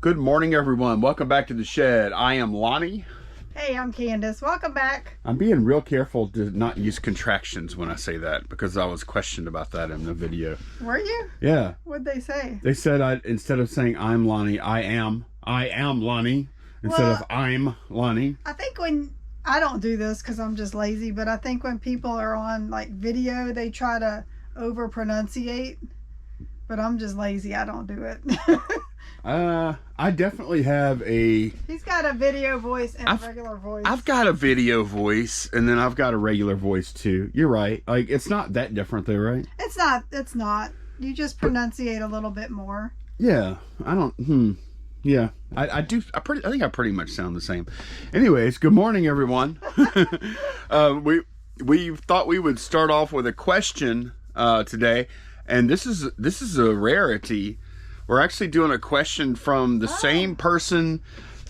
Good morning, everyone. Welcome back to the shed. I am Lonnie. Hey, I'm Candace. Welcome back. I'm being real careful to not use contractions when I say that because I was questioned about that in the video. Were you? Yeah. What'd they say? They said instead of saying I'm Lonnie, I am Lonnie instead of I'm Lonnie. I think I don't do this because I'm just lazy, but I think when people are on like video, they try to over pronunciate. But I'm just lazy. I don't do it. I definitely have a... He's got a video voice and a regular voice. I've got a video voice, and then I've got a regular voice, too. You're right. Like, it's not that different, though, right? It's not. You just pronunciate a little bit more. Yeah. I don't... Yeah. I think I pretty much sound the same. Anyways, good morning, everyone. We thought we would start off with a question today, and this is a rarity. We're actually doing a question from the same person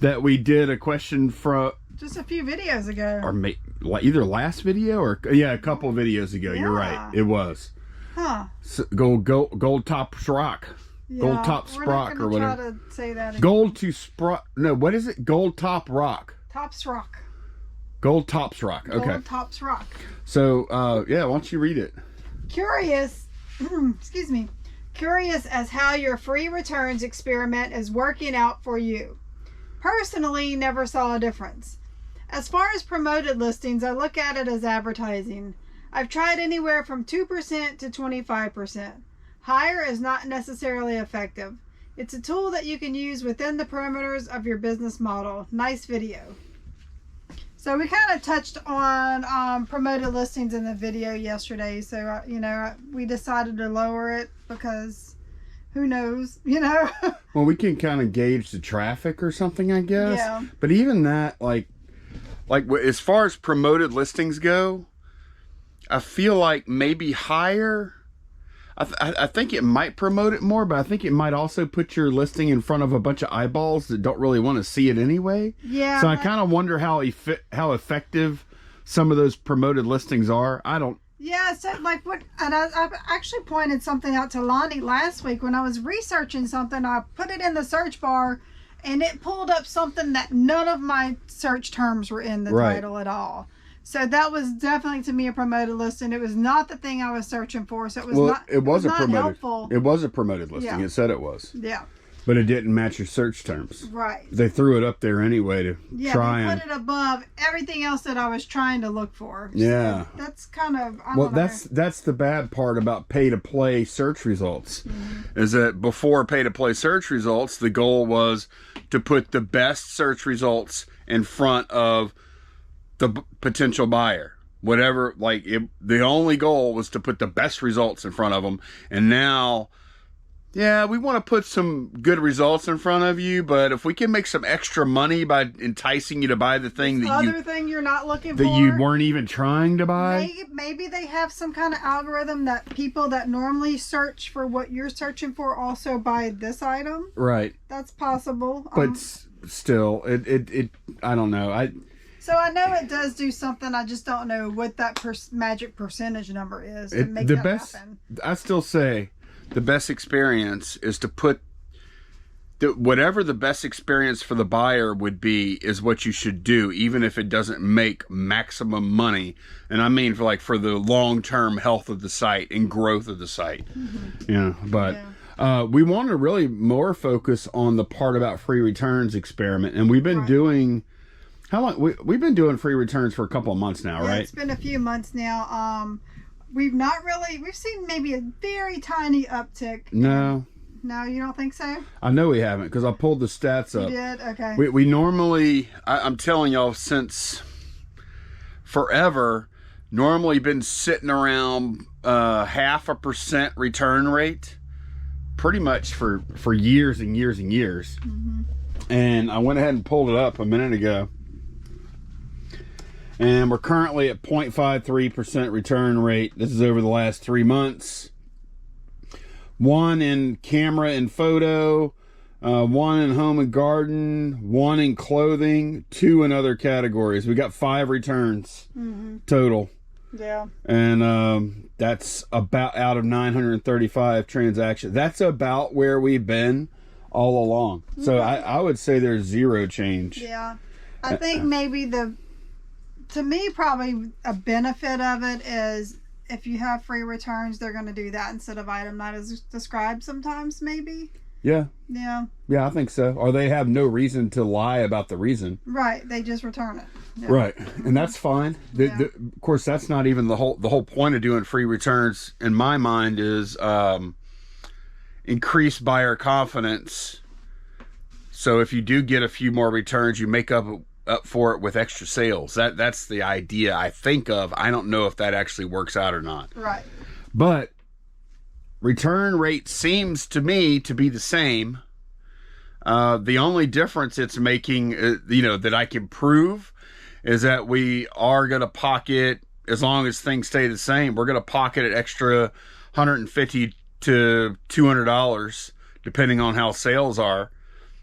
that we did a question from just a few videos ago, or either last video or a couple of videos ago. Yeah. You're right, it was. So, gold top rock, gold top sprock or whatever. Try to say that again. Gold to sprock. No, what is it? Gold top rock. Tops rock. Gold tops rock. Okay. Gold tops rock. So why don't you read it? Curious. Excuse me. Curious as how your free returns experiment is working out for you. Personally, never saw a difference. As far as promoted listings, I look at it as advertising. I've tried anywhere from 2% to 25%. Higher is not necessarily effective. It's a tool that you can use within the parameters of your business model. Nice video. So we kind of touched on promoted listings in the video yesterday. So, we decided to lower it because who knows, Well, we can kind of gauge the traffic or something, I guess. Yeah. But even that, like as far as promoted listings go, I feel like maybe higher. I think it might promote it more, but I think it might also put your listing in front of a bunch of eyeballs that don't really want to see it anyway. Yeah. So I kind of wonder how effective some of those promoted listings are. I don't. Yeah. So I've actually pointed something out to Lonnie last week when I was researching something. I put it in the search bar, and it pulled up something that none of my search terms were in the title at all. So that was definitely to me a promoted listing. It was not the thing I was searching for. So it was not. It was not helpful. It was a promoted listing. Yeah. It said it was. Yeah. But it didn't match your search terms. Right. They threw it up there anyway to try and put it above everything else that I was trying to look for. Yeah. So that's kind of. That's the bad part about pay-to-play search results. Mm-hmm. Is that before pay-to-play search results, the goal was to put the best search results in front of the potential buyer. Whatever, the only goal was to put the best results in front of them. And now, we want to put some good results in front of you, but if we can make some extra money by enticing you to buy the thing thing you're not looking for, that you weren't even trying to buy, maybe they have some kind of algorithm that people that normally search for what you're searching for also buy this item. Right. That's possible. But still, it I don't know. So I know it does do something. I just don't know what that magic percentage number is to make that happen. I still say the best experience is to put whatever the best experience for the buyer would be is what you should do, even if it doesn't make maximum money. And I mean for the long-term health of the site and growth of the site. Mm-hmm. Yeah, but we want to really more focus on the part about free returns experiment, and we've been doing. How long? We've been doing free returns for a couple of months now, right? It's been a few months now. We've seen maybe a very tiny uptick. No, you don't think so? I know we haven't because I pulled the stats up. You did? Okay. We normally, I'm telling y'all, since forever, normally been sitting around 0.5% return rate, pretty much for years and years and years. Mm-hmm. And I went ahead and pulled it up a minute ago. And we're currently at 0.53% return rate. This is over the last 3 months. 1 in camera and photo, 1 in home and garden, 1 in clothing, 2 in other categories. We got 5 returns total. Yeah. And that's about out of 935 transactions. That's about where we've been all along. So I would say there's zero change. Yeah. I think maybe to me, probably a benefit of it is if you have free returns, they're going to do that instead of item not as described sometimes, maybe. Yeah. Yeah. Yeah, I think so. Or they have no reason to lie about the reason. Right. They just return it. Yeah. Right. And that's fine. Of course, that's not even the whole point of doing free returns, in my mind, is increase buyer confidence. So if you do get a few more returns, you make up for it with extra sales. That's the idea I think of. I don't know if that actually works out or not. Right. But return rate seems to me to be the same. The only difference it's making, that I can prove, is that we are going to pocket, as long as things stay the same, we're going to pocket an extra $150 to $200, depending on how sales are.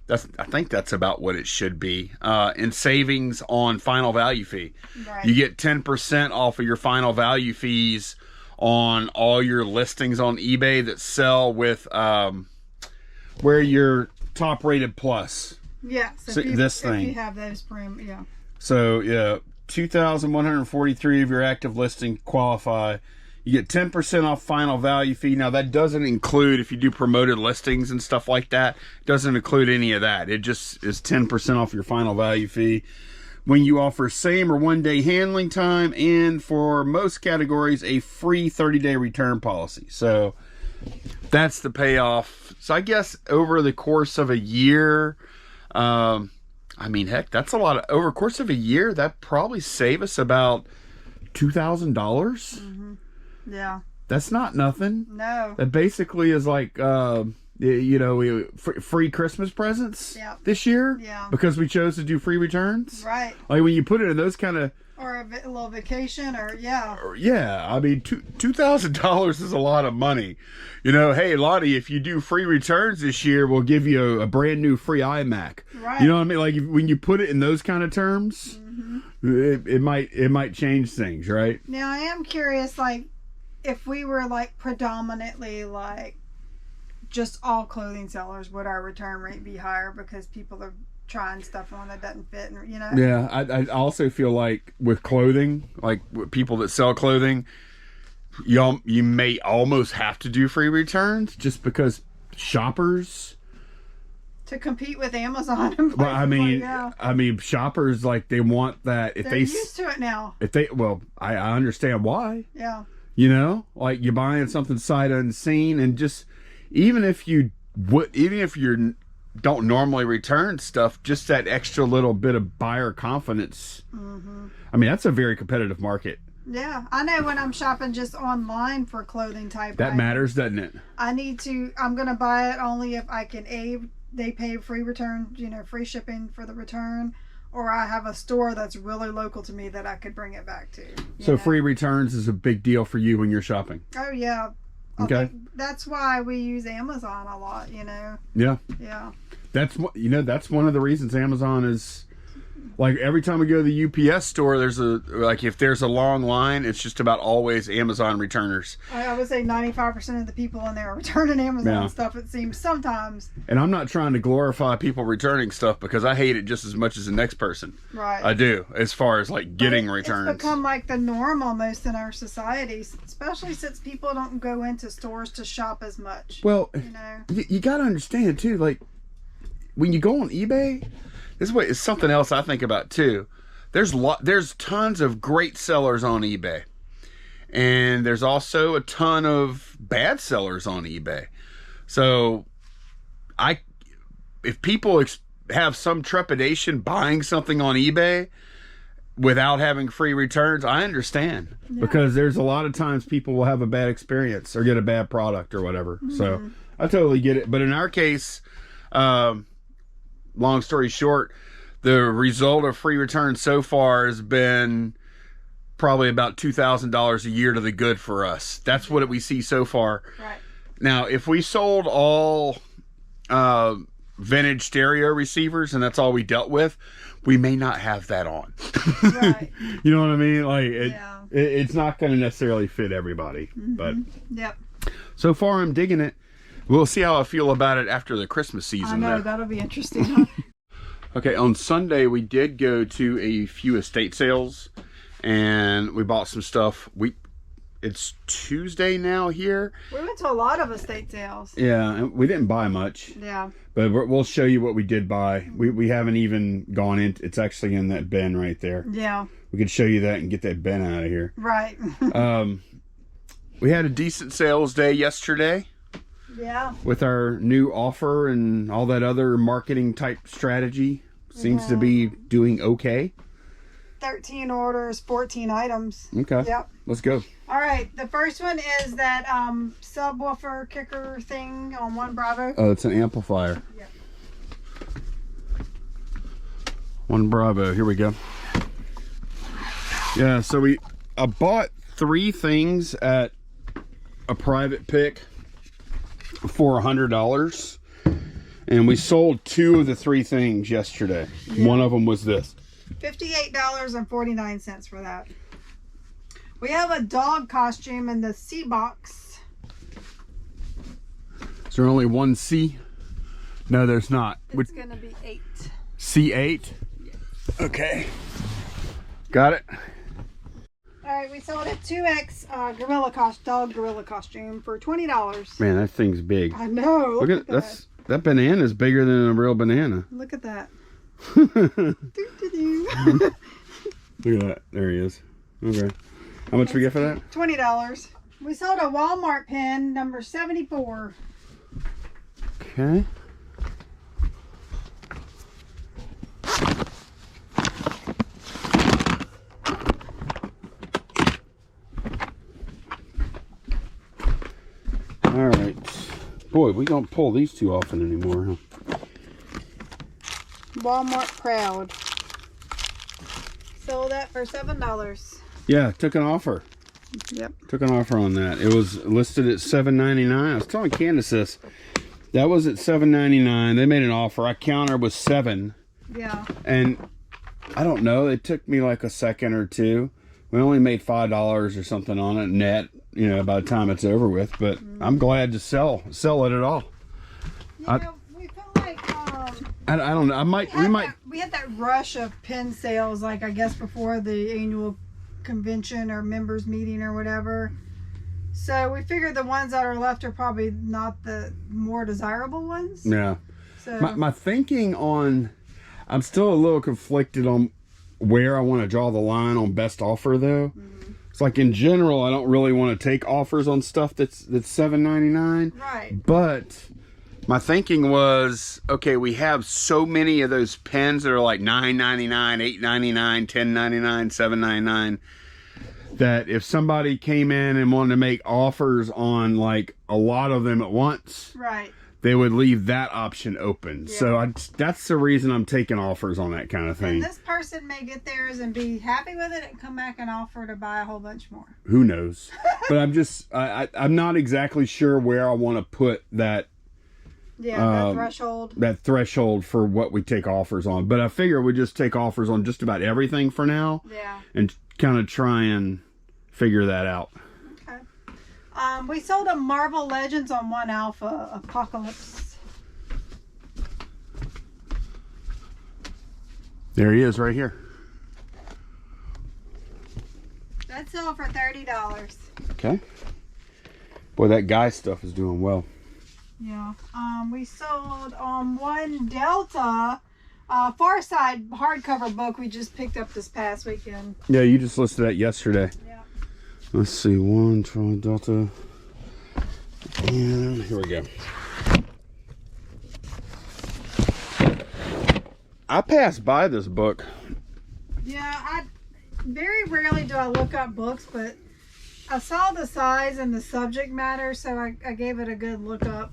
I think that's about what it should be. In savings on final value fee. Right. You get 10% off of your final value fees on all your listings on eBay that sell with where you're top rated plus. Yes. So this thing. If you have those yeah. So yeah, 2,143 of your active listing qualify. You get 10% off final value fee. Now that doesn't include, if you do promoted listings and stuff like that, it doesn't include any of that. It just is 10% off your final value fee. When you offer same or 1 day handling time, and for most categories, a free 30-day return policy. So that's the payoff. So I guess over the course of a year, that's a lot of, over the course of a year, that probably save us about $2,000. Mm-hmm. Yeah. That's not nothing. No. That basically is like, free Christmas presents this year. Yeah. Because we chose to do free returns. Right. Like when you put it in those kind of. Or a little vacation, or yeah. Yeah. I mean, $2,000 is a lot of money. Hey, Lottie, if you do free returns this year, we'll give you a brand new free iMac. Right. You know what I mean? Like when you put it in those kind of terms, it might change things, right? Now I am curious, like, if we were like predominantly like just all clothing sellers, would our return rate be higher because people are trying stuff on that doesn't fit, Yeah, I also feel like with clothing, like with people that sell clothing, you may almost have to do free returns just because shoppers, to compete with Amazon. And well, I mean, shoppers, like, they want that. If they're used to it now. I understand why. Yeah. Like you're buying something sight unseen, and just even if you don't normally return stuff, just that extra little bit of buyer confidence. Mm-hmm. I mean, that's a very competitive market. Yeah, I know when I'm shopping just online for clothing type. That matters, doesn't it? I'm going to buy it only if I can they pay free return, free shipping for the return, or I have a store that's really local to me that I could bring it back to. So free returns is a big deal for you when you're shopping. Oh yeah. Okay. That's why we use Amazon a lot, Yeah. Yeah. That's one of the reasons Amazon is, like, every time we go to the UPS store, if there's a long line, it's just about always Amazon returners. I would say 95% of the people in there are returning Amazon stuff, it seems, sometimes. And I'm not trying to glorify people returning stuff, because I hate it just as much as the next person. Right. I do, as far as like getting returns. It's become like the norm almost in our society, especially since people don't go into stores to shop as much. Well, you got to understand too, like, when you go on eBay, it's something else I think about too. There's tons of great sellers on eBay, and there's also a ton of bad sellers on eBay. So, if people have some trepidation buying something on eBay without having free returns, I understand, because there's a lot of times people will have a bad experience or get a bad product or whatever. Mm-hmm. So I totally get it. But in our case, long story short, the result of free returns so far has been probably about $2,000 a year to the good for us. That's what we see so far. Right. Now, if we sold all vintage stereo receivers and that's all we dealt with, we may not have that on. Right. You know what I mean? Like, it's not going to necessarily fit everybody. Mm-hmm. But yep. So far, I'm digging it. We'll see how I feel about it after the Christmas season. I know, though. that'll be interesting. Huh? Okay, on Sunday we did go to a few estate sales, and we bought some stuff. It's Tuesday now here. We went to a lot of estate sales. Yeah, and we didn't buy much. Yeah. But we'll show you what we did buy. We haven't even gone in. It's actually in that bin right there. Yeah. We could show you that and get that bin out of here. Right. We had a decent sales day yesterday. Yeah. With our new offer and all that other marketing type strategy. Seems to be doing okay. 13 orders, 14 items. Okay. Yep. Let's go. All right. The first one is that subwoofer kicker thing on One Bravo. Oh, it's an amplifier. Yep. One Bravo. Here we go. Yeah, so I bought 3 things at a private pick for $100, and we sold 2 of the 3 things yesterday. Yeah. One of them was this. $58.49 for that. We have a dog costume in the C box. Is there only one C? No, there's not. It's gonna be 8. C8? Yes. Okay. Got it. Alright, we sold a 2X dog gorilla costume for $20. Man, that thing's big. I know. Look at that. That banana's bigger than a real banana. Look at that. Look at that. There he is. Okay. How much we get for that? $20. We sold a Walmart pen, number 74. Okay. All right. Boy, we don't pull these too often anymore, huh? Walmart Proud. Sold that for $7. Yeah, took an offer. Yep. Took an offer on that. It was listed at $7.99. I was telling Candace this. That was at $7.99. They made an offer. I countered with $7. Yeah. And I don't know. It took me like a second or two. We only made $5 or something on it net, you know, by the time it's over with. But I'm glad to sell it at all. Yeah, we felt like I don't know. We had that rush of pen sales, like I guess before the annual convention or members meeting or whatever. So we figured the ones that are left are probably not the more desirable ones. Yeah. So My thinking on, I'm still a little conflicted on where I want to draw the line on best offer though. It's like in general, I don't really want to take offers on stuff that's $7.99. Right. But my thinking was, okay, we have so many of those pens that are like $9.99, $8.99, $10.99, $7.99, that if somebody came in and wanted to make offers on like a lot of them at once, right, they would leave that option open. Yeah. So that's the reason I'm taking offers on that kind of thing. And this person may get theirs and be happy with it and come back and offer to buy a whole bunch more. Who knows? But I'm not exactly sure where I want to put that. Yeah, that threshold. That threshold for what we take offers on. But I figure we just take offers on just about everything for now. Yeah. And kind of try and figure that out. Okay. We sold a Marvel Legends on 1 Alpha Apocalypse. There he is right here. That sold for $30. Okay. Boy, that guy stuff is doing well. Yeah. We sold on 1 Delta Far Side hardcover book we just picked up this past weekend. Yeah, you just listed that yesterday. Yeah. Let's see, 1 Charlie Delta. And here we go. I passed by this book. Yeah, very rarely do I look up books, but I saw the size and the subject matter, so I gave it a good look up.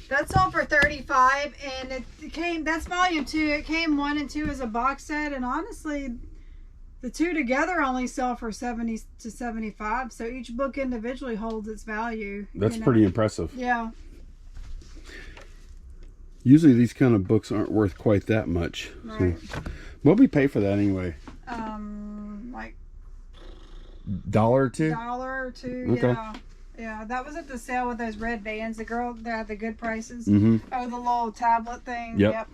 That's all for $35, and it came, that's volume 2. It came 1 and 2 as a box set, and honestly, the 2 together only sell for $70 to $75, so each book individually holds its value. That's pretty impressive. Yeah. Usually these kind of books aren't worth quite that much. Right. So, what we pay for that anyway? Like $1 or $2? $1 or $2, Okay. yeah. Yeah, that was at the sale with those red bands. The girl that had the good prices. Mm-hmm. Oh, the little tablet thing. Yep.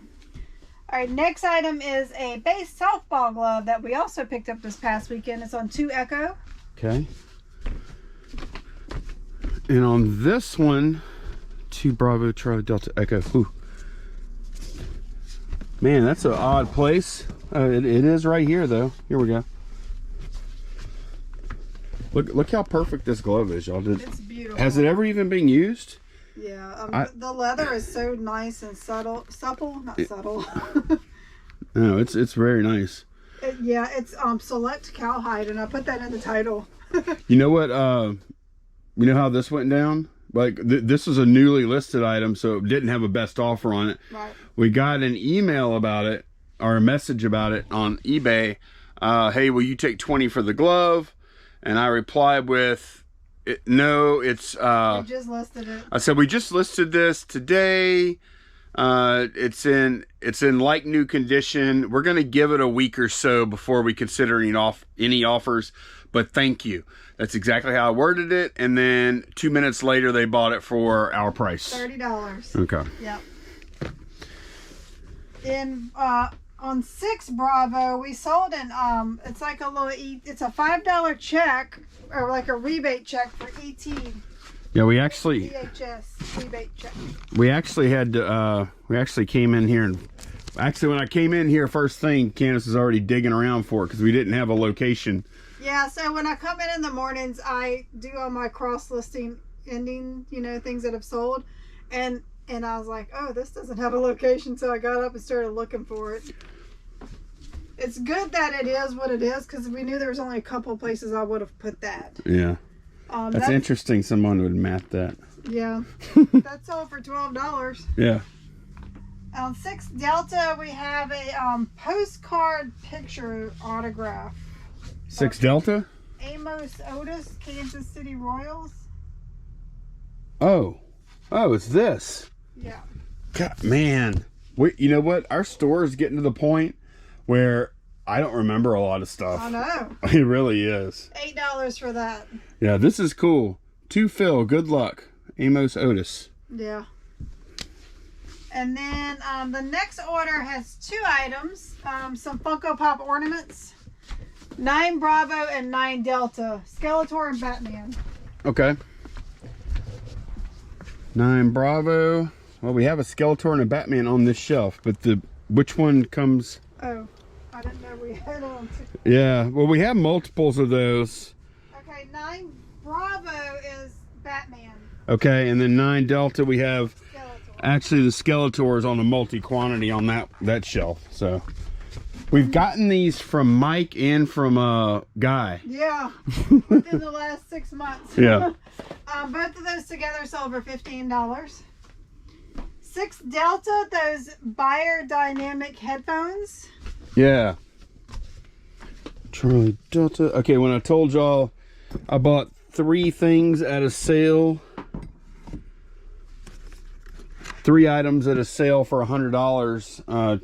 All right, next item is a base softball glove that we also picked up this past weekend. It's on 2 Echo. Okay. And on this one, 2 Bravo Charlie Delta Echo. Ooh. Man, that's an odd place. It is right here, though. Here we go. Look how perfect this glove is, y'all. It's beautiful. Has it ever even been used? Yeah, the leather is so nice and supple, not subtle. No, it's very nice. Yeah, it's select cowhide, and I put that in the title. You know what? You know how this went down? Like this is a newly listed item, so it didn't have a best offer on it. Right. We got an email about it, or a message about it on eBay. Hey, will you take 20 for the glove? And I replied with, no, it's... We just listed it. I said, we just listed this today. It's in like new condition. We're going to give it a week or so before we consider any offers. But thank you. That's exactly how I worded it. And then 2 minutes later, they bought it for our price. $30. Okay. Yep. On 6 Bravo, we sold an it's like a little it's a $5 check, or like a rebate check for ET. Yeah, we actually DHS rebate check. We actually had to we actually came in here, and actually when I came in here first thing, Candace was already digging around for it because we didn't have a location. Yeah, so when I come in the mornings, I do all my cross listing ending, things that have sold, and I was like, oh, this doesn't have a location, so I got up and started looking for it. It's good that it is what it is, because we knew there was only a couple of places I would have put that. Yeah. That's interesting someone would map that. Yeah. That's all for $12. Yeah. On 6 Delta, we have a postcard picture autograph. 6 Delta? Amos Otis, Kansas City Royals. Oh, it's this. Yeah. God, man. You know what? Our store is getting to the point where I don't remember a lot of stuff. I know. It really is. $8 for that. Yeah, this is cool. To Phil, good luck. Amos Otis. Yeah. And then the next order has 2 items. Some Funko Pop ornaments. 9 Bravo and 9 Delta. Skeletor and Batman. Okay. 9 Bravo. Well, we have a Skeletor and a Batman on this shelf, but which one comes... Oh, I didn't know we had on. Yeah, well, we have multiples of those. Okay, 9 Bravo is Batman. Okay, and then 9 Delta, we have... Skeletor. Actually, the Skeletor is on a multi-quantity on that shelf, so... We've gotten these from Mike and from Guy. Yeah, within the last 6 months. Yeah. Both of those together sold for $15. 6 Delta, those Beyer Dynamic headphones. Yeah. Charlie Delta. Okay, when I told y'all I bought 3 things at a sale. 3 items at a sale for $100.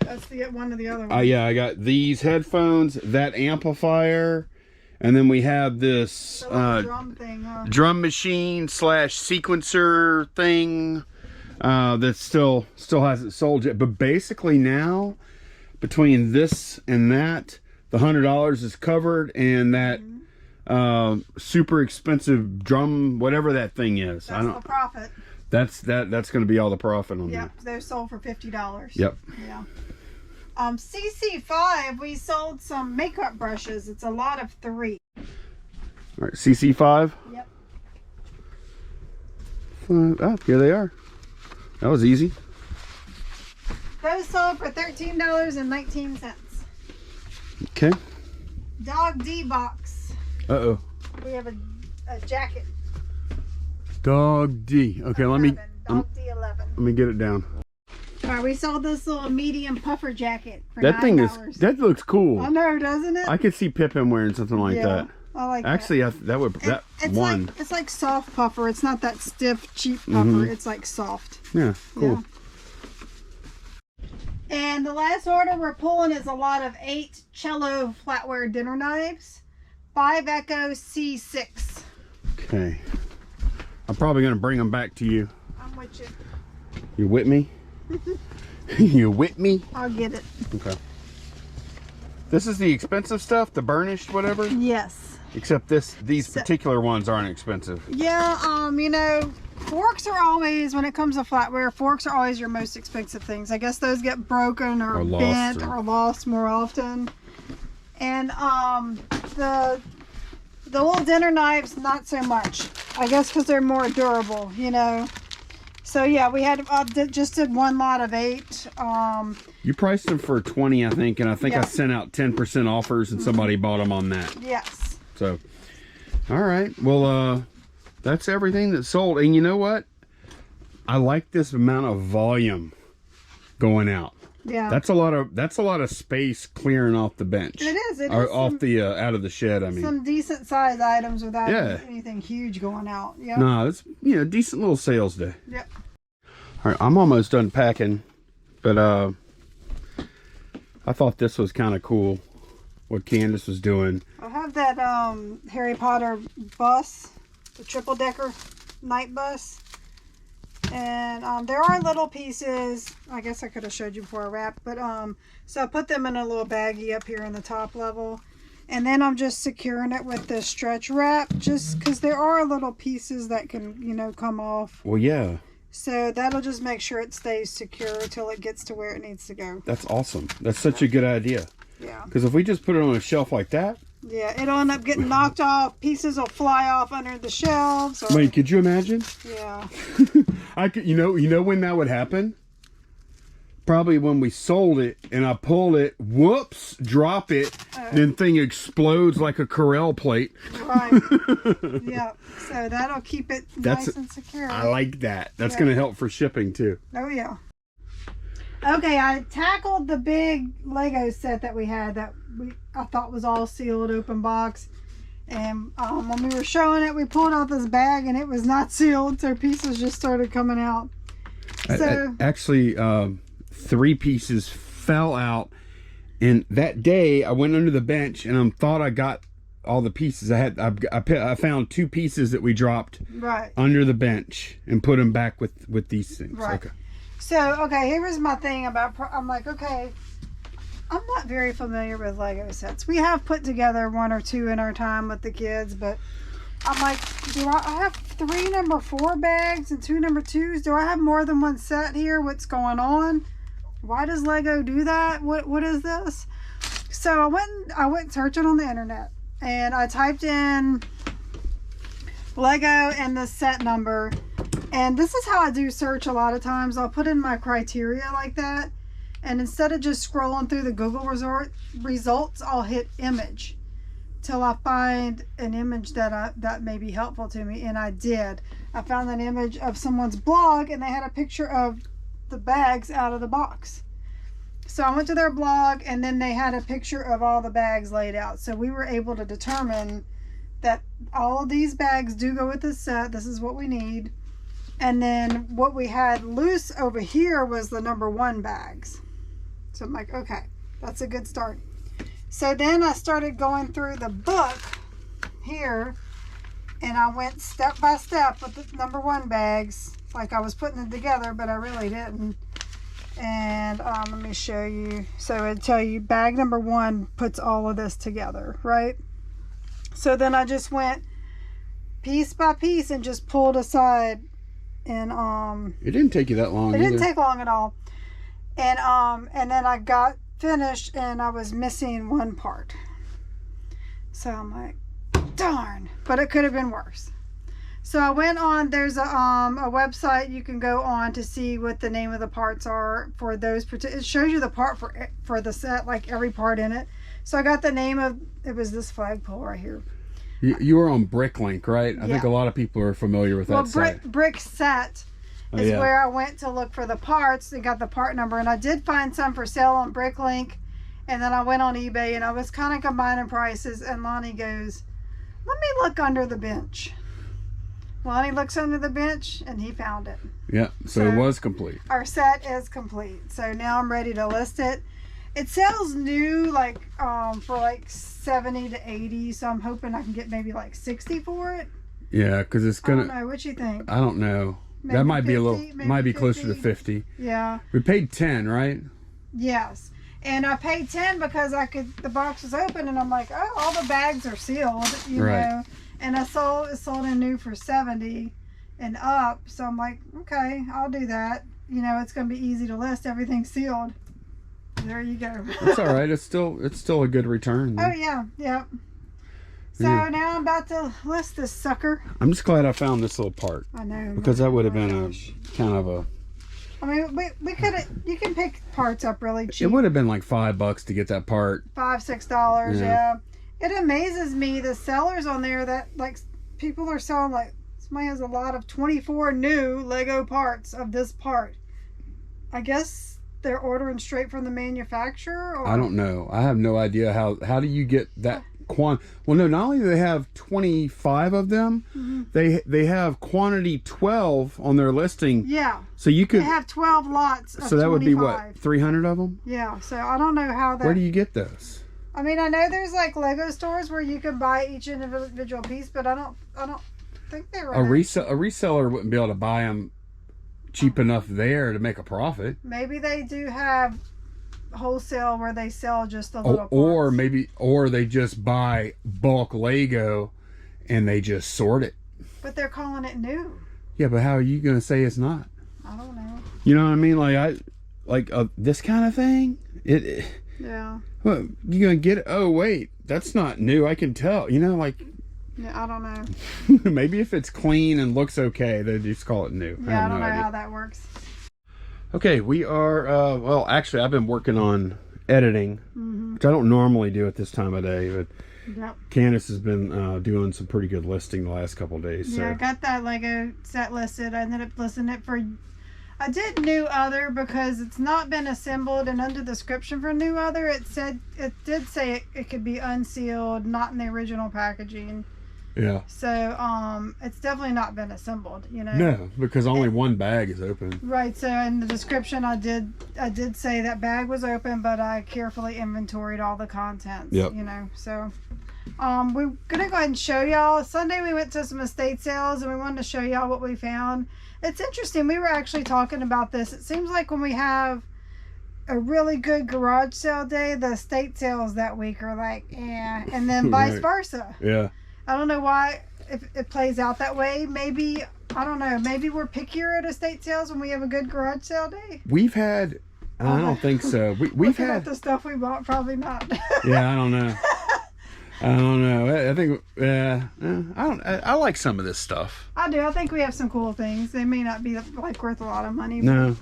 That's the one of the other ones. Yeah, I got these headphones, that amplifier, and then we have this drum thing, huh? drum machine / sequencer thing that still hasn't sold yet. But basically now, between this and that, the $100 is covered, and that super expensive drum, whatever that thing is. That's the profit. That's going to be all the profit on Yep, they're sold for $50. Yep. Yeah. CC5, we sold some makeup brushes. It's a lot of 3. All right, CC5. Yep. Oh, here they are. That was easy. Those sold for $13.19. Okay. Dog D box. Uh-oh. We have a jacket. Dog D. Okay, Dog D11. Let me get it down. All right, we sold this little medium puffer jacket for That $9. thing that looks cool. I know, doesn't it? I could see Pippin wearing something like that. I like Actually, that. It's one. It's like soft puffer. It's not that stiff, cheap puffer. It's like soft. Yeah, cool. Yeah. And the last order we're pulling is a lot of 8 cello flatware dinner knives. 5 Echo C6. Okay. I'm probably going to bring them back to you. I'm with you. You with me? You with me? I'll get it. Okay. This is the expensive stuff, the burnished whatever? Yes. Except these particular ones aren't expensive. Yeah, you know, forks are always, when it comes to flatware, forks are always your most expensive things. I guess those get broken or bent or lost more often. And the little dinner knives, not so much. I guess because they're more durable, you know. So yeah, we had just did one lot of 8. You priced them for 20, I think, and I think I sent out 10% offers, and somebody bought them on that. Yes. So, all right. Well, that's everything that's sold. And you know what? I like this amount of volume going out. Yeah. That's a lot of space clearing off the bench. It is. It or is off the out of the shed. I mean, some decent size items without anything huge going out. Yeah. No, it's decent little sales day. Yep. All right, I'm almost done packing, but I thought this was kind of cool. What Candace was doing. I have that Harry Potter bus, the triple-decker night bus. And there are little pieces. I guess I could have showed you before I wrapped, but so I put them in a little baggie up here in the top level, and then I'm just securing it with this stretch wrap, just because there are little pieces that can, you know, come off. Well, yeah. So that'll just make sure it stays secure until it gets to where it needs to go. That's awesome. That's such a good idea. Yeah. Because if we just put it on a shelf like that. Yeah, it'll end up getting knocked off. Pieces will fly off under the shelves. Or, wait, could you imagine? Yeah. I could. You know when that would happen? Probably when we sold it and I pull it, whoops, drop it, then thing explodes like a Corel plate. Right. Yeah. So that'll keep it nice and secure. I like that. That's going to help for shipping too. Oh yeah. Okay, I tackled the big Lego set that we had that I thought was all sealed, open box. And when we were showing it, we pulled out this bag and it was not sealed, so pieces just started coming out. So actually, 3 pieces fell out, and that day I went under the bench and I thought I got all the pieces. I found 2 pieces that we dropped under the bench and put them back with these things. Right. Okay. So, okay, here was my thing about, I'm like, okay, I'm not very familiar with Lego sets. We have put together 1 or 2 in our time with the kids, but I'm like, I have 3 number 4 bags and 2 number 2s? Do I have more than one set here? What's going on? Why does Lego do that? What is this? So I went searching on the internet, and I typed in Lego and the set number. And this is how I do search a lot of times. I'll put in my criteria like that. And instead of just scrolling through the Google results, I'll hit image till I find an image that may be helpful to me. And I did. I found an image of someone's blog, and they had a picture of the bags out of the box. So I went to their blog, and then they had a picture of all the bags laid out. So we were able to determine that all of these bags do go with this set. This is what we need. And then what we had loose over here was the number 1 bags. So I'm like, okay, that's a good start. So then I started going through the book here, and I went step by step with the number 1 bags, like I was putting it together, but I really didn't. And let me show you. So it'd tell you bag number 1 puts all of this together, right? So then I just went piece by piece and just pulled aside. And it didn't take you that long. It didn't take long at all. And then I got finished, and I was missing 1 part. So I'm like, darn, but it could have been worse. So I went on, there's a website you can go on to see what the name of the parts are for those particular. It shows you the part for the set, like every part in it. So I got the name of, it was this flagpole right here. You were on Bricklink, right? I think a lot of people are familiar with that site. Brickset is where I went to look for the parts and got the part number. And I did find some for sale on Bricklink. And then I went on eBay, and I was kind of combining prices. And Lonnie goes, let me look under the bench. Lonnie looks under the bench, and he found it. Yeah, so it was complete. Our set is complete. So now I'm ready to list it. It sells new, like, for like 70 to 80, so I'm hoping I can get maybe like 60 for it. Yeah, because it's I don't gonna. know. What you think? I don't know. Maybe That might be a 50, little. maybe Might be closer to 50. 50. Yeah. We paid 10, right? Yes. And I paid 10 because the box was open, and I'm like, oh, all the bags are sealed, you Right. know. And it sold in new for 70 and up. So I'm like, okay, I'll do that. You know, it's going to be easy to list. Everything's sealed. There you go. It's all right. It's still a good return. Oh yeah, yep. So Yeah. now I'm about to list this sucker. I'm just glad I found this little part I know. because that would have Oh my been gosh. a kind of a. I mean, we could. You can pick parts up really cheap. It would have been like $5 to get that part. $5-6. Yeah. Yeah. It amazes me the sellers on there that like people are selling like somebody has a lot of 24 new Lego parts of this part. I guess they're ordering straight from the manufacturer. Or I don't know. I have no idea how do you get that Well, no. Not only do they have 25 of them, they have quantity 12 on their listing. Yeah. So you could. They have 12 lots of So that would be 25. what, 300 of them? Yeah. So I don't know how that. Where do you get those? I mean, I know there's like Lego stores where you can buy each individual piece, but I don't think they're A reseller wouldn't be able to buy them cheap enough there to make a profit. Maybe they do have wholesale where they sell just the little Or parts. or they just buy bulk Lego and they just sort it. But they're calling it new. Yeah, but how are you gonna say it's not? I don't know. You know what I mean? Like this kind of thing. Yeah. Well, you gonna get it? Oh wait, that's not new. I can tell. You know, like Yeah, I don't know. maybe if it's clean and looks okay, they just call it new. Yeah, I have don't no know idea. how that works. Okay, we are. Well, actually, I've been working on editing, which I don't normally do at this time of day, but Yep. Candace has been doing some pretty good listing the last couple of days. So. Yeah, I got that Lego set listed. I ended up listing it for. I did New Other because it's not been assembled, and under the description for New Other, it did say it could be unsealed, not in the original packaging. Yeah. So it's definitely not been assembled. You know. No, because only one bag is open. Right. So in the description, I did say that bag was open, but I carefully inventoried all the contents. Yep. You know. So we're gonna go ahead and show y'all. Sunday we went to some estate sales, and we wanted to show y'all what we found. It's interesting. We were actually talking about this. It seems like when we have a really good garage sale day, the estate sales that week are like, yeah, and then vice Right. versa. Yeah. I don't know why if it plays out that way. Maybe, I don't know, maybe we're pickier at estate sales when we have a good garage sale day. We've had. I don't think so. We've Looking had. at the stuff we bought, probably not. Yeah, I don't know. I don't know. I think. I like some of this stuff. I do. I think we have some cool things. They may not be like worth a lot of money. No,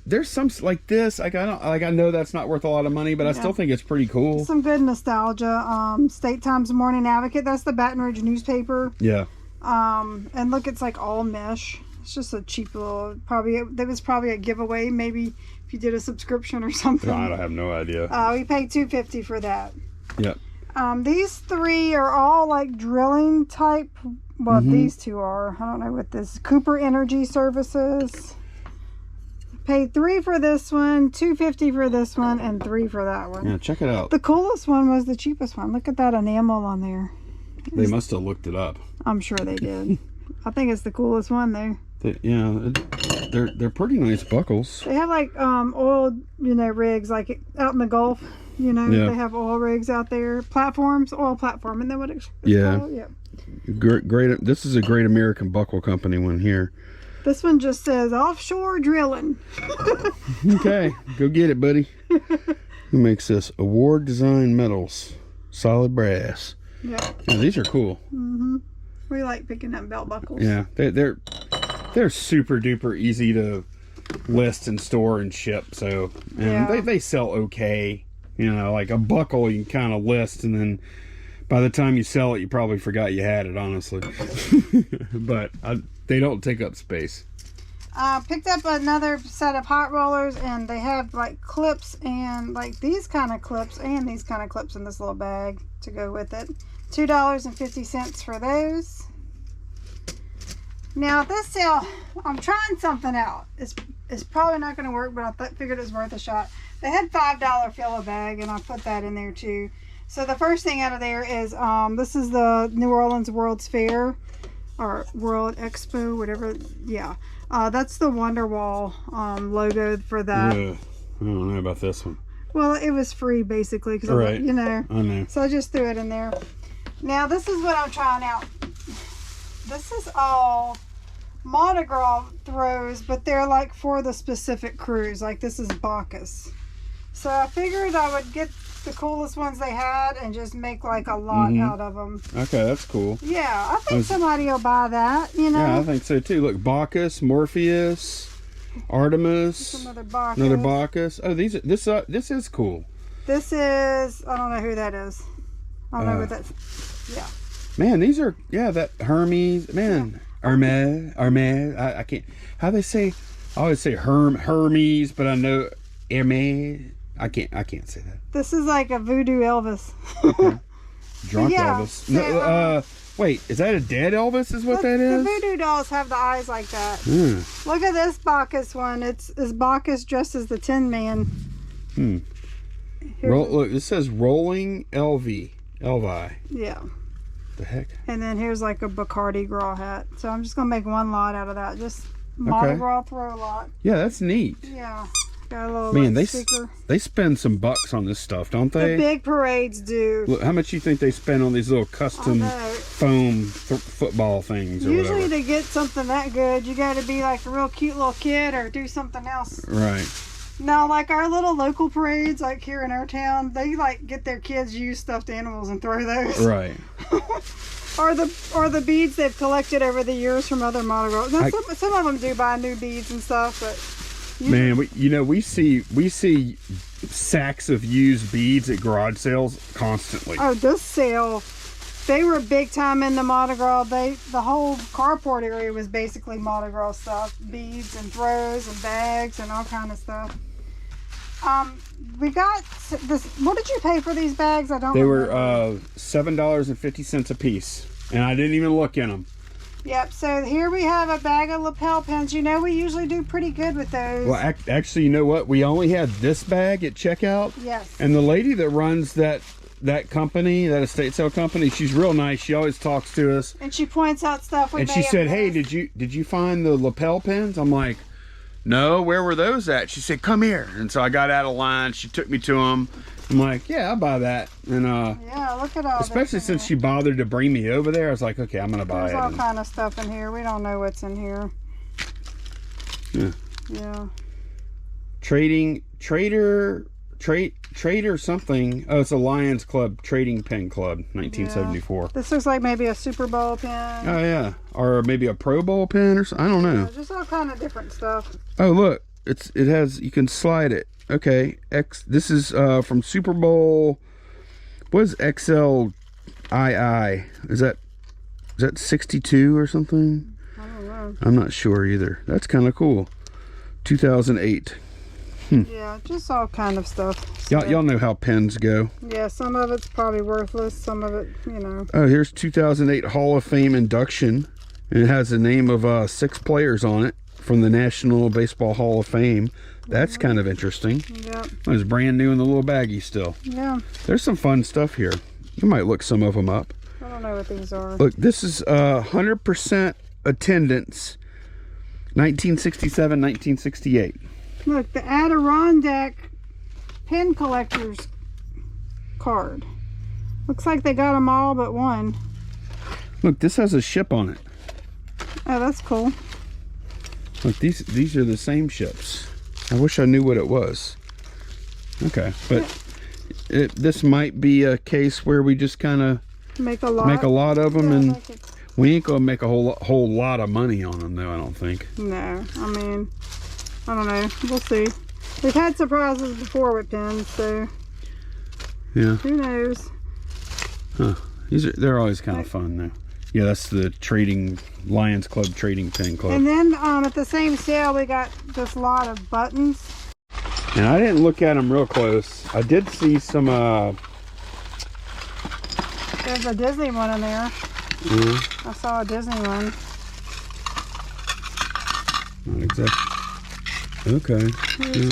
there's some like this. I know that's not worth a lot of money, but I Yeah. still think it's pretty cool. Some good nostalgia. State Times Morning Advocate. That's the Baton Rouge newspaper. Yeah. And look, it's like all mesh. It's just a cheap little. There was probably a giveaway. Maybe if you did a subscription or something. I don't have no idea. We paid $2.50 for that. Yep. These three are all like drilling type. Well, these two are. I don't know what this. Cooper Energy Services. Paid $3 for this one, $2.50 for this one, and $3 for that one. Yeah, check it out. The coolest one was the cheapest one. Look at that enamel on there. They must have looked it up. I'm sure they did. I think it's the coolest one though. They're pretty nice buckles. They have like oil, rigs like out in the Gulf. Yeah. They have oil rigs out there, oil platform, and then what it's Yeah. called. Yeah. Great. This is a Great American Buckle Company one here. This one just says offshore drilling. Okay, go get it, buddy. Who makes this? Award Design Metals, solid brass. Yeah. Yeah, these are cool. We like picking up belt buckles. Yeah, they're super duper easy to list and store and ship. So and they sell okay. Like a buckle you can kind of list, and then by the time you sell it, you probably forgot you had it, honestly. But they don't take up space. Picked up another set of hot rollers, and they have like clips and like these kind of clips and these kind of clips in this little bag to go with it. $2.50 for those. Now at this sale, I'm trying something out. It's probably not going to work, but I figured it was worth a shot. They had $5 fill a bag, and I put that in there too. So the first thing out of there is this is the New Orleans World's Fair. or World Expo, whatever. Yeah, that's the Wonderwall logo for that. Yeah. I don't know about this one. Well, it was free basically, because Right. you know. I know. So I just threw it in there. Now this is what I'm trying out. This is all Mardi Gras throws, but they're like for the specific cruise. Like this is Bacchus. So I figured I would get the coolest ones they had and just make like a lot out of them. Okay, that's cool. Yeah, I think somebody will buy that, you know. Yeah, I think so too. Look, Bacchus, Morpheus, Artemis, Another Bacchus. another Bacchus. Oh, this is cool. This is, I don't know who that is. I don't know what that's. Yeah. Man, these are, that Hermes, man, Hermes, I can't, how they say, I always say Hermes, but I know Hermes, I can't say that. This is like a voodoo Elvis. Okay. Drunk Yeah, Elvis. so, No, wait, is that a dead Elvis is what that The is? voodoo dolls have the eyes like that. Hmm. Look at this Bacchus one. It's Bacchus dressed as the Tin Man. Hmm. Look, it says Rolling Elvi. Yeah. The heck? And then here's like a Bacardi Gras hat. So I'm just going to make one lot out of that. Just Mardi Gras throw lot. Yeah, that's neat. Yeah. Got a little Man, like, sticker. they spend some bucks on this stuff, don't they? The big parades do. Look, how much you think they spend on these little custom I know. foam football things or Usually whatever? to get something that good, you got to be like a real cute little kid or do something else. Right. Now, like our little local parades, like here in our town, they like get their kids use stuffed animals and throw those. Right. or the beads they've collected over the years from other Mardi Gras. Now, some of them do buy new beads and stuff, but man, we see sacks of used beads at garage sales constantly. oh, this sale, they were big time in the Mardi Gras. The whole carport area was basically Mardi Gras stuff, beads and throws and bags and all kind of stuff. We got this. What did you pay for these bags? I don't. They remember. were $7.50 a piece, and I didn't even look in them. Yep. So here we have a bag of lapel pins. You know, we usually do pretty good with those. Well, actually, you know what? We only had this bag at checkout. Yes. And the lady that runs that company, that estate sale company, she's real nice. She always talks to us. And she points out stuff we And may she have said, "Hey, missed. did you find the lapel pins?" I'm like, "No, where were those at?" She said, "Come here." And so I got out of line. She took me to them. I'm like, "Yeah, I'll buy that." And Yeah, look at all especially this in since she bothered to bring me over there, I was like, "Okay, I'm gonna buy There's it." all And- kind of stuff in here. We don't know what's in here. Yeah. Yeah. Trader something. Oh, it's a Lions Club Trading Pin Club, 1974. This looks like maybe a Super Bowl pin. Oh yeah, or maybe a Pro Bowl pin or something. I don't know. Just all kind of different stuff. Oh look, it has, you can slide it. Okay, this is from Super Bowl. What is XLII? Is that 62 or something? I don't know. I'm not sure either. That's kind of cool. 2008. Yeah, just all kind of stuff. Y'all know how pins go. Yeah, some of it's probably worthless. Some of it, you know. Oh, here's 2008 Hall of Fame induction, and it has the name of 6 players on it from the National Baseball Hall of Fame. That's kind of interesting. Yep. It's brand new in the little baggie still. Yeah. There's some fun stuff here. You might look some of them up. I don't know what these are. Look, this is 100% attendance, 1967, 1968. Look, the Adirondack pin collector's card. Looks like they got them all but one. Look, this has a ship on it. Oh, that's cool. Look, these are the same ships. I wish I knew what it was. Okay, but this might be a case where we just kind of Make a lot. make a lot of them, Yeah, and make it- we ain't gonna make a whole lot of money on them, though. I don't think. No, I mean, I don't know. We'll see. We've had surprises before with pins, so Yeah. who knows? Huh. They're always kind of fun, though. Yeah, that's the Lions Club Trading Pin Club. And then at the same sale, we got this lot of buttons. And I didn't look at them real close. I did see some. There's a Disney one in there. I saw a Disney one. Not exactly. Okay. Yeah.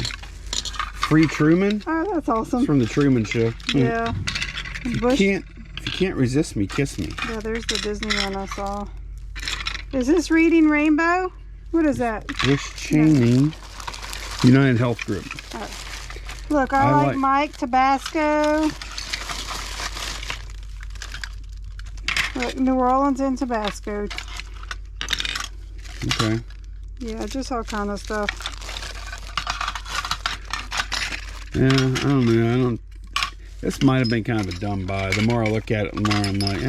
Free Truman. Oh, that's It's awesome. from the Truman Show. Yeah. If Bush. you can't resist me, kiss me. Yeah, there's the Disney one I saw. Is this Reading Rainbow? What is that? Bush Cheney United Health Group. Oh. Look, I like Mike Tabasco. Look, New Orleans and Tabasco. Okay. Yeah, just all kind of stuff. Yeah, I don't know. This might have been kind of a dumb buy. The more I look at it, the more I'm like,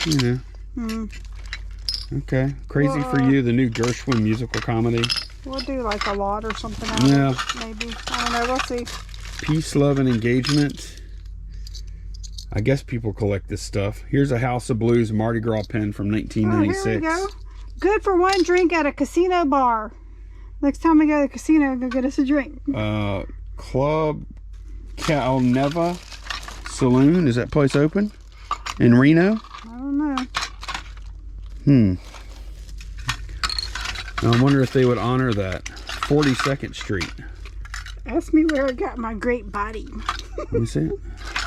you know. Okay. Crazy for You, the new Gershwin musical comedy. We'll do like a lot or something out of it, maybe. I don't know. We'll see. Peace, Love, and Engagement. I guess people collect this stuff. Here's a House of Blues Mardi Gras pen from 1996. Oh, here we go. Good for one drink at a casino bar. Next time we go to the casino, go get us a drink. Club Calneva Saloon. Is that place open? In Reno? I don't know. I wonder if they would honor that. 42nd Street. Ask me where I got my great body. Let me see it.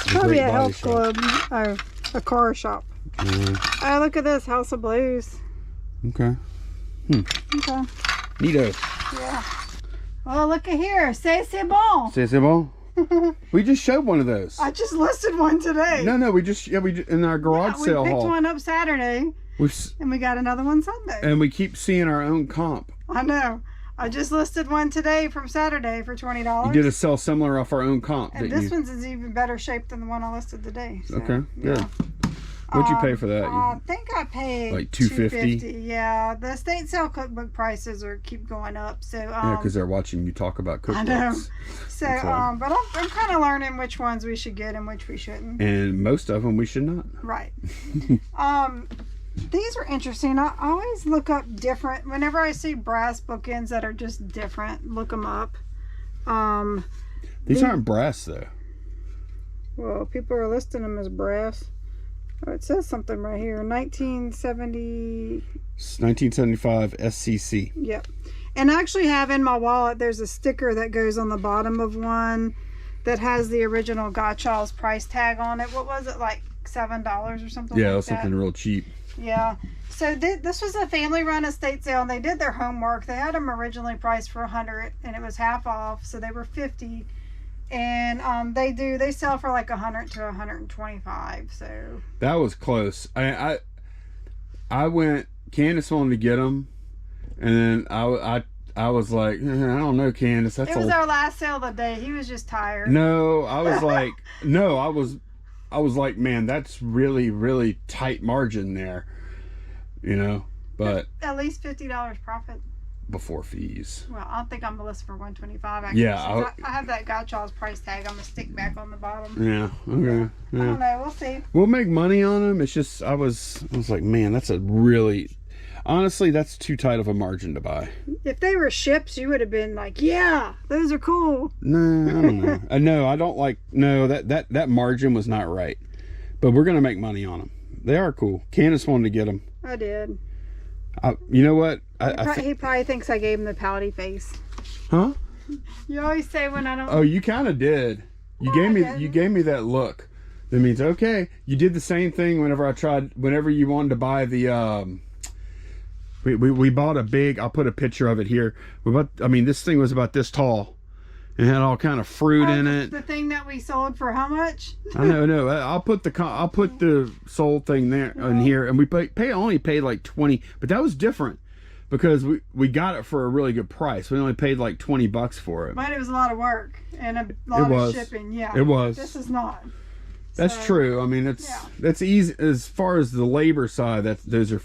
Probably a health club or a car shop. Oh, look at this. House of Blues. Okay. Okay. Neato. Yeah. Oh, look at here. C'est bon. C'est bon. We just showed one of those. I just listed one today. No, we just in our garage sale we picked haul. one up Saturday. And we got another one Sunday. And we keep seeing our own comp. I know. I just listed one today from Saturday for $20. You did a sell similar off our own comp. And this one's in even better shape than the one I listed today. So, okay, good. Yeah. What'd you pay for that? I think I paid like $2.50. Yeah, the estate sale cookbook prices keep going up. So yeah, because they're watching you talk about cookbooks. I know. So but I'm kind of learning which ones we should get and which we shouldn't. And most of them we should not. Right. These are interesting. I always look up different. Whenever I see brass bookends that are just different, look them up. These aren't brass though. Well, people are listing them as brass. Oh, it says something right here. 1970. 1975 SCC. Yep. And I actually have in my wallet, there's a sticker that goes on the bottom of one that has the original Gottschall's price tag on it. What was it, like $7 or something? Yeah, like it was something real cheap. Yeah. So this was a family-run estate sale, and they did their homework. They had them originally priced for $100, and it was half off, so they were $50. And they sell for like $100 to $125. So that was close. I went. Candace wanted to get them, and then I was like, I don't know, Candace. It was our last sale of the day. He was just tired. No, I was like, no, I was like, man, that's really, really tight margin there, you know. But at least $50 profit before fees. Well, I don't think I'm gonna list for $125. Actually, yeah, I have that Gottschall's price tag. I'm gonna stick back on the bottom. Yeah. Okay. Yeah. I don't know. We'll see. We'll make money on them. It's just I was like, man, that's a really. Honestly, that's too tight of a margin to buy. If they were ships, you would have been like, yeah, those are cool. No, I don't know. No, I don't like, no, that margin was not right. But we're going to make money on them. They are cool. Candace wanted to get them. I did. You know what? He probably thinks I gave him the pouty face. Huh? You always say when I don't. Oh, you kind of did. You gave me that look. That means, okay, you did the same thing whenever you wanted to buy the, we bought a big, I'll put a picture of it here. This thing was about this tall. It had all kind of fruit in it. The thing that we sold for how much? I know. I'll put the sold thing there in here, and we only paid like 20, but that was different because we got it for a really good price. We only paid like $20 for it. But it was a lot of work and a lot of shipping. Yeah, it was. This is not. That's true. I mean, that's easy as far as the labor side. Those are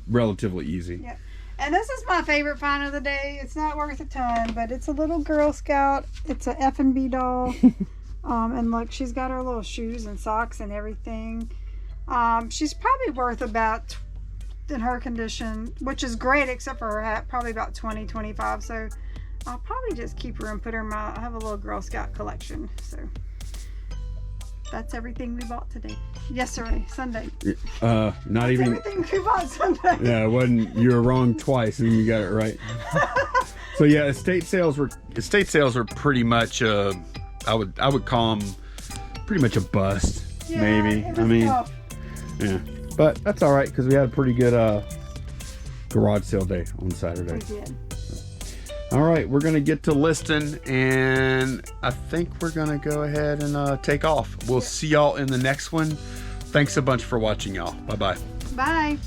relatively easy. Yeah. And this is my favorite find of the day. It's not worth a ton, but it's a little Girl Scout. It's a F&B doll. And look, she's got her little shoes and socks and everything. She's probably worth about, in her condition, which is great except for her hat, probably about $20, $25. So I'll probably just keep her and put her in I have a little Girl Scout collection. So that's everything we bought today. Yesterday, Sunday. Not even everything we bought Sunday. Yeah, it wasn't. You were wrong twice, and you got it right. So yeah, estate sales were pretty much. I would call them pretty much a bust. Yeah, maybe. It was tough. Yeah, but that's all right because we had a pretty good garage sale day on Saturday. We did. All right, we're going to get to listing, and I think we're going to go ahead and take off. We'll see y'all in the next one. Thanks a bunch for watching, y'all. Bye-bye. Bye.